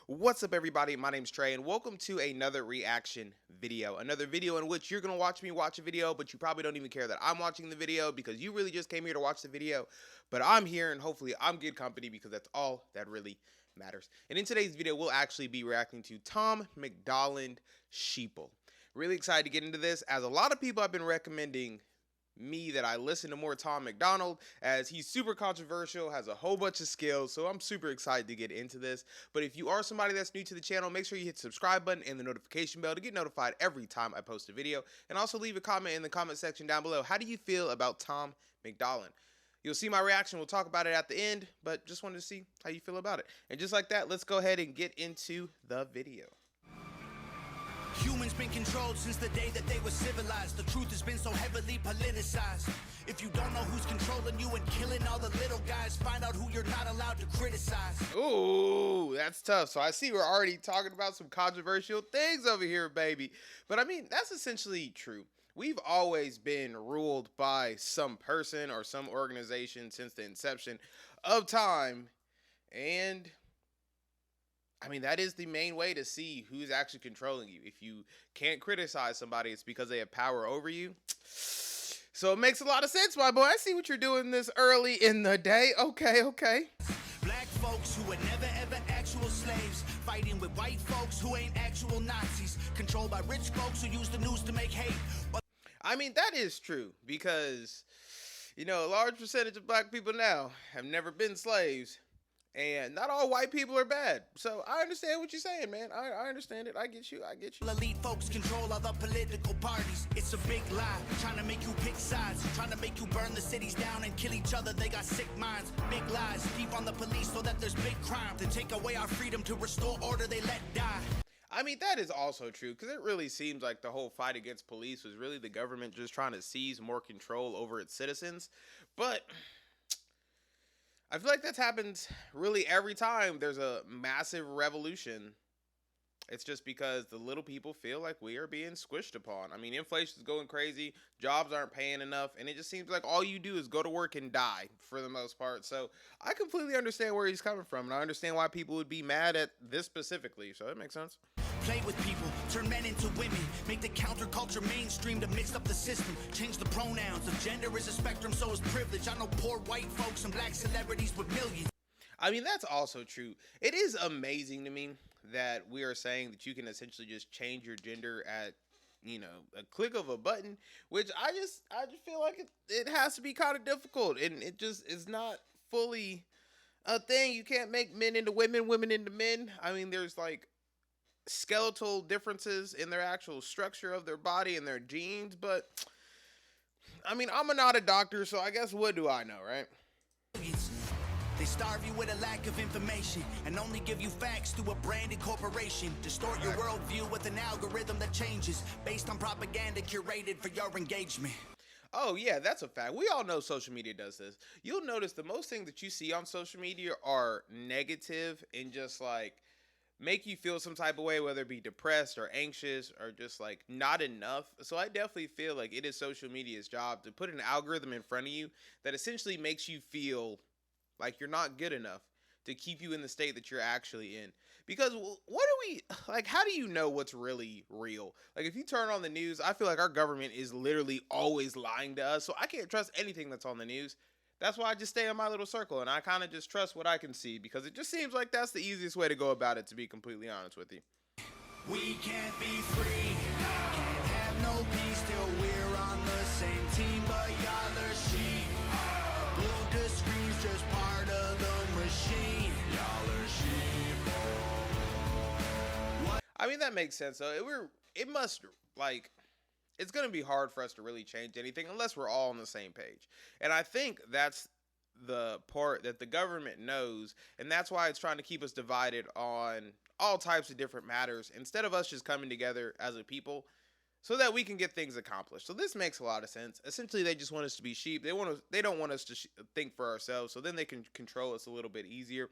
What's up, everybody? My name's Trey, and welcome to another reaction video. Another video in which you're going to watch me watch a video, but you probably don't even care that I'm watching the video because you really just came here to watch the video. But I'm here, and hopefully I'm good company because that's all that really matters. And in today's video, we'll actually be reacting to Tom MacDonald Sheeple. Really excited to get into this, as a lot of people have been recommending that I listen to more Tom MacDonald, as he's super controversial, has a whole bunch of skills, so I'm super excited to get into this. But if you are somebody that's new to the channel, make sure you hit the subscribe button and the notification bell to get notified every time I post a video, and also leave a comment in the comment section down below. How do you feel about Tom MacDonald? You'll see my reaction, we'll talk about it at the end, but just wanted to see how you feel about it. And just like that, let's go ahead and get into the video. Humans been controlled since the day that they were civilized. The truth has been so heavily politicized. If you don't know who's controlling you and killing all the little guys, find out who you're not allowed to criticize. Ooh, that's tough. So I see we're already talking about some controversial things over here, baby. But I mean, that's essentially true. We've always been ruled by some person or some organization since the inception of time. And I mean, that is the main way to see who's actually controlling you. If you can't criticize somebody, it's because they have power over you. So it makes a lot of sense, my boy. I see what you're doing this early in the day. Okay. Black folks who were never ever actual slaves, fighting with white folks who ain't actual Nazis, controlled by rich folks who use the news to make hate. I mean, that is true, because, you know, a large percentage of black people now have never been slaves. And not all white people are bad. So I understand what you're saying, man. I understand it. I get you. Elite folks control other political parties. It's a big lie, trying to make you pick sides, trying to make you burn the cities down and kill each other. They got sick minds, big lies, deep on the police so that there's big crime. To take away our freedom, to restore order, they let die. I mean, that is also true, because it really seems like the whole fight against police was really the government just trying to seize more control over its citizens. But I feel like that's happened really every time there's a massive revolution. It's just because the little people feel like we are being squished upon. I mean, inflation is going crazy, jobs aren't paying enough, and it just seems like all you do is go to work and die for the most part. So I completely understand where he's coming from, and I understand why people would be mad at this specifically. So that makes sense. Play with people, turn men into women, make the counterculture mainstream to mix up the system, change the pronouns. The gender is a spectrum, so is privilege. I know poor white folks and black celebrities with millions. I mean, that's also true. It is amazing to me that we are saying that you can essentially just change your gender at, you know, a click of a button, which I just feel like it has to be kind of difficult, and it just is not fully a thing. You can't make men into women, women into men. I mean, there's like skeletal differences in their actual structure of their body and their genes, but I mean, I'm not a doctor, so I guess what do I know, right? They starve you with a lack of information and only give you facts through a branded corporation. Distort your worldview with an algorithm that changes based on propaganda curated for your engagement. Oh yeah, that's a fact. We all know social media does this. You'll notice the most things that you see on social media are negative and just like make you feel some type of way, whether it be depressed or anxious or just like not enough. So I definitely feel like it is social media's job to put an algorithm in front of you that essentially makes you feel like you're not good enough to keep you in the state that you're actually in. Because what do we, like, how do you know what's really real? Like, if you turn on the news, I feel like our government is literally always lying to us. So I can't trust anything that's on the news. That's why I just stay in my little circle, and I kind of just trust what I can see, because it just seems like that's the easiest way to go about it, to be completely honest with you. We can't be free, can't have no peace till we're on the same team, but y'all are sheep. Blue to screens, just part of the machine. Y'all are sheep. I mean, that makes sense, though. It must, like, it's going to be hard for us to really change anything unless we're all on the same page. And I think that's the part that the government knows, and that's why it's trying to keep us divided on all types of different matters instead of us just coming together as a people so that we can get things accomplished. So this makes a lot of sense. Essentially, they just want us to be sheep. They don't want us to think for ourselves, so then they can control us a little bit easier.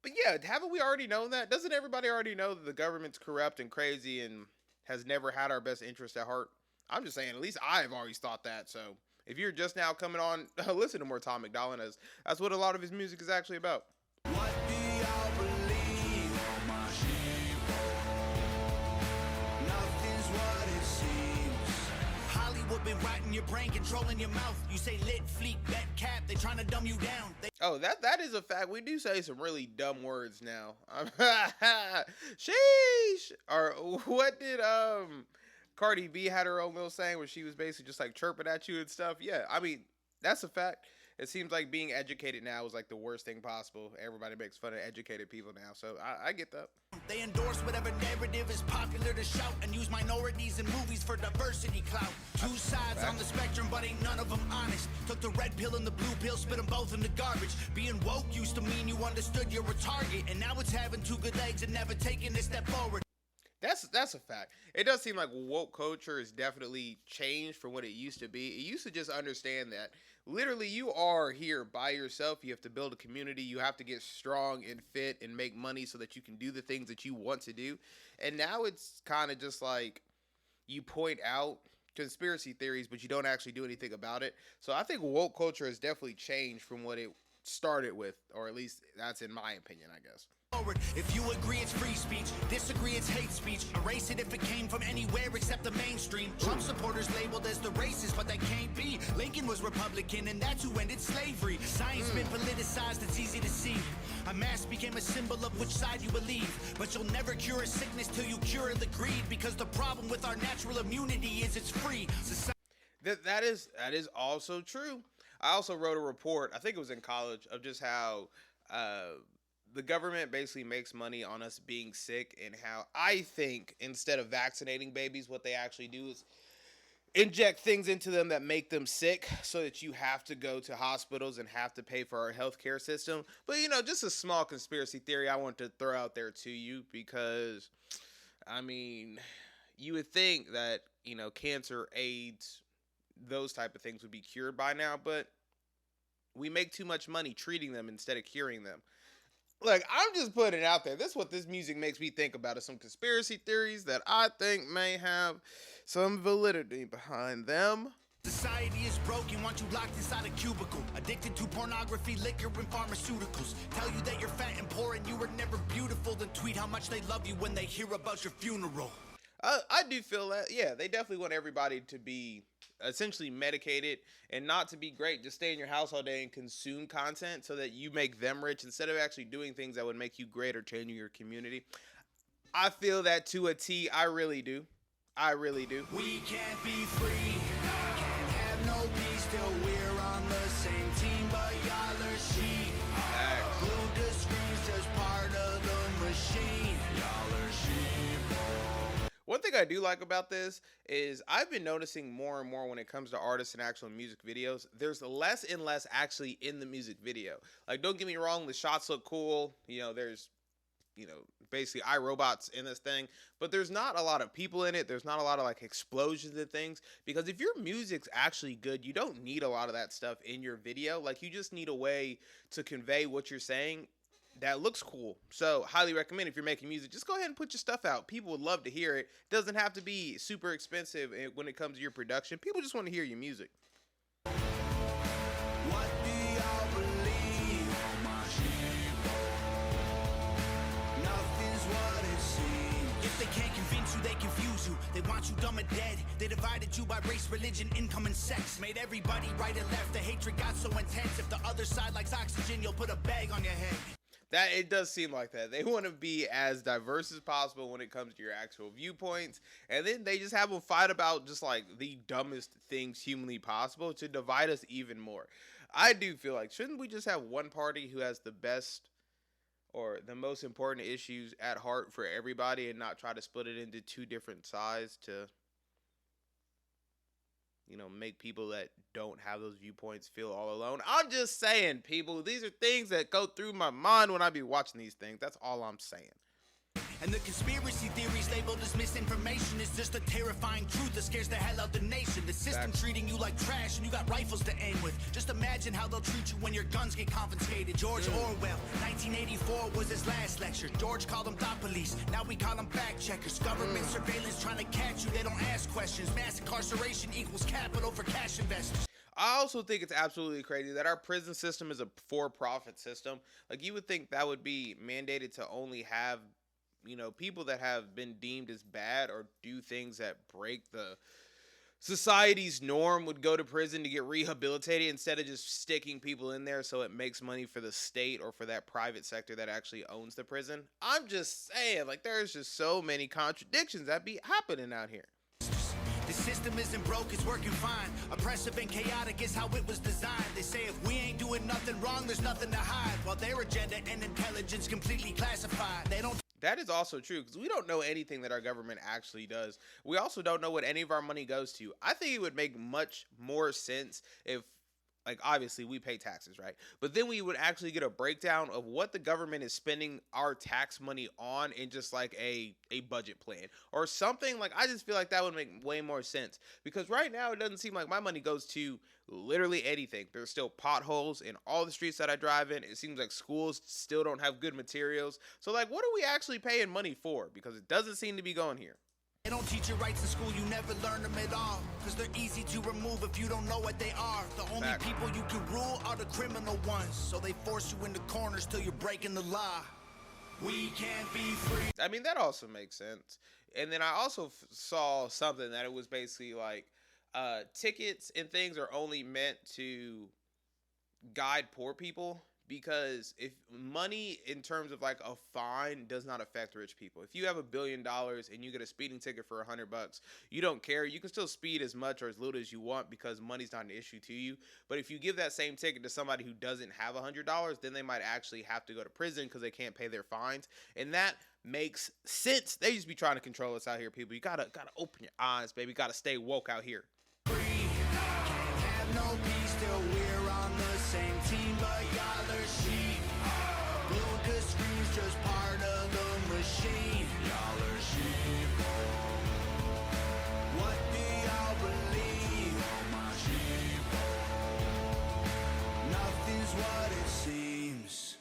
But yeah, haven't we already known that? Doesn't everybody already know that the government's corrupt and crazy and has never had our best interest at heart? I'm just saying, at least I've always thought that. So if you're just now coming on, listen to more Tom MacDonald, as that's what a lot of his music is actually about. What do y'all believe? in your brain, controlling your mouth. You say lit, fleek, bet, cap. They trying to dumb you down. Oh, that is a fact. We do say some really dumb words now. Sheesh. Or what did Cardi B had her own little saying where she was basically just like chirping at you and stuff? Yeah, I mean, that's a fact. It seems like being educated now is like the worst thing possible. Everybody makes fun of educated people now, so I get that. They endorse whatever narrative is popular to shout and use minorities in movies for diversity clout. Two sides on the spectrum, but ain't none of them honest. Took the red pill and the blue pill, spit them both in the garbage. Being woke used to mean you understood you're a target, and now it's having two good legs and never taking a step forward. That's a fact. It does seem like woke culture has definitely changed from what it used to be. It used to just understand that literally you are here by yourself. You have to build a community. You have to get strong and fit and make money so that you can do the things that you want to do. And now it's kind of just like you point out conspiracy theories, but you don't actually do anything about it. So I think woke culture has definitely changed from what it started with, or at least that's in my opinion, I guess. If you agree it's free speech, disagree it's hate speech. Erase it if it came from anywhere except the mainstream. Trump supporters labeled as the racist, but that can't be. Lincoln was Republican and that's who ended slavery. Science been politicized, it's easy to see. A mask became a symbol of which side you believe. But you'll never cure a sickness till you cure the greed. Because the problem with our natural immunity is it's free. That is also true. I also wrote a report, I think it was in college, of just how the government basically makes money on us being sick, and how I think instead of vaccinating babies, what they actually do is inject things into them that make them sick so that you have to go to hospitals and have to pay for our healthcare system. But, you know, just a small conspiracy theory I want to throw out there to you because, I mean, you would think that, you know, cancer, AIDS, those type of things would be cured by now, but we make too much money treating them instead of curing them. Look, I'm just putting it out there. This is what this music makes me think about, is some conspiracy theories that I think may have some validity behind them. Society is broken, want you locked inside a cubicle. Addicted to pornography, liquor, and pharmaceuticals. Tell you that you're fat and poor and you were never beautiful. Then tweet how much they love you when they hear about your funeral. I do feel that, yeah, they definitely want everybody to be essentially medicated and not to be great. Just stay in your house all day and consume content so that you make them rich instead of actually doing things that would make you great or changing your community. I feel that to a T. I really do. I really do. We can't be free, can't have no peace till we're on the same team, but y'all are sheep. Glued to screens, just part of the machine. Y'all are sheep. One thing I do like about this is I've been noticing more and more when it comes to artists and actual music videos, there's less and less actually in the music video. Like, don't get me wrong, the shots look cool. You know, there's, you know, basically iRobots in this thing, but there's not a lot of people in it. There's not a lot of like explosions and things, because if your music's actually good, you don't need a lot of that stuff in your video. Like, you just need a way to convey what you're saying that looks cool. So highly recommend, if you're making music, just go ahead and put your stuff out. People would love to hear it. Doesn't have to be super expensive when it comes to your production. People just want to hear your music. What do y'all believe? My nothing's what it seems. If they can't convince you, they confuse you. They want you dumb and dead. They divided you by race, religion, income, and sex. Made everybody right and left. The hatred got so intense. If the other side likes oxygen, you'll put a bag on your head. That it does seem like that. They want to be as diverse as possible when it comes to your actual viewpoints, and then they just have them fight about just like the dumbest things humanly possible to divide us even more. I do feel like, shouldn't we just have one party who has the best or the most important issues at heart for everybody, and not try to split it into two different sides to, you know, make people that don't have those viewpoints feel all alone? I'm just saying, people, these are things that go through my mind when I be watching these things. That's all I'm saying. And the conspiracy theories labeled as misinformation is just a terrifying truth that scares the hell out the nation. The system treating you like trash and you got rifles to aim with. Just imagine how they'll treat you when your guns get confiscated. George Orwell, 1984 was his last lecture. George called them thought police, now we call them fact checkers. Government surveillance trying to catch you, they don't ask questions. Mass incarceration equals capital for cash investors. I also think it's absolutely crazy that our prison system is a for-profit system. Like, you would think that would be mandated to only have, you know, people that have been deemed as bad or do things that break the society's norm would go to prison to get rehabilitated instead of just sticking people in there so it makes money for the state or for that private sector that actually owns the prison. I'm just saying, like, there's just so many contradictions that be happening out here. The system isn't broke, it's working fine. Oppressive and chaotic is how it was designed. They say if we ain't doing nothing wrong, there's nothing to hide. While their agenda and intelligence completely classified. They don't. That is also true because we don't know anything that our government actually does. We also don't know what any of our money goes to. I think it would make much more sense if, like, obviously we pay taxes, right? But then we would actually get a breakdown of what the government is spending our tax money on in just like a budget plan or something. Like, I just feel like that would make way more sense because right now it doesn't seem like my money goes to literally anything. There's still potholes in all the streets that I drive in. It seems like schools still don't have good materials. So, like, what are we actually paying money for? Because it doesn't seem to be going here. They don't teach you rights in school, you never learn them at all. Cause they're easy to remove if you don't know what they are. The only people you can rule are the criminal ones. So they force you into corners till you're breaking the law. We can't be free. I mean, that also makes sense. And then I also saw something that it was basically like tickets and things are only meant to guide poor people. Because if money in terms of like a fine does not affect rich people. If you have $1 billion and you get a speeding ticket for $100, you don't care. You can still speed as much or as little as you want because money's not an issue to you. But if you give that same ticket to somebody who doesn't have $100, then they might actually have to go to prison because they can't pay their fines. And that makes sense. They just be trying to control us out here, people. You gotta open your eyes, baby. Gotta stay woke out here. Can't have no peace till we're on the same team, but y'all are sheep. Glued to screens, just part of the machine. Y'all are sheep. What do y'all believe? Oh, my sheep. Nothing's what it seems.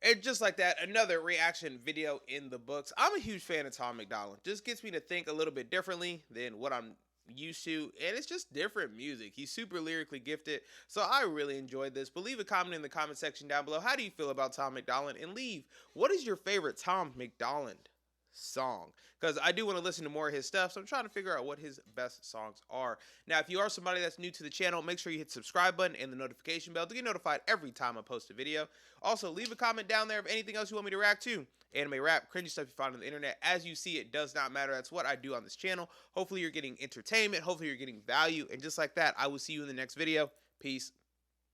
And just like that, another reaction video in the books. I'm a huge fan of Tom MacDonald. Just gets me to think a little bit differently than what I'm used to, and it's just different music. He's super lyrically gifted, so I really enjoyed this. But leave a comment in the comment section down below. How do you feel about Tom MacDonald? And leave, what is your favorite Tom MacDonald song? Because I do want to listen to more of his stuff, so I'm trying to figure out what his best songs are. Now, if you are somebody that's new to the channel, make sure you hit the subscribe button and the notification bell to get notified every time I post a video. Also, leave a comment down there of anything else you want me to react to. Anime, rap, cringy stuff you find on the internet. As you see, it does not matter. That's what I do on this channel. Hopefully you're getting entertainment. Hopefully you're getting value. And just like that, I will see you in the next video. Peace.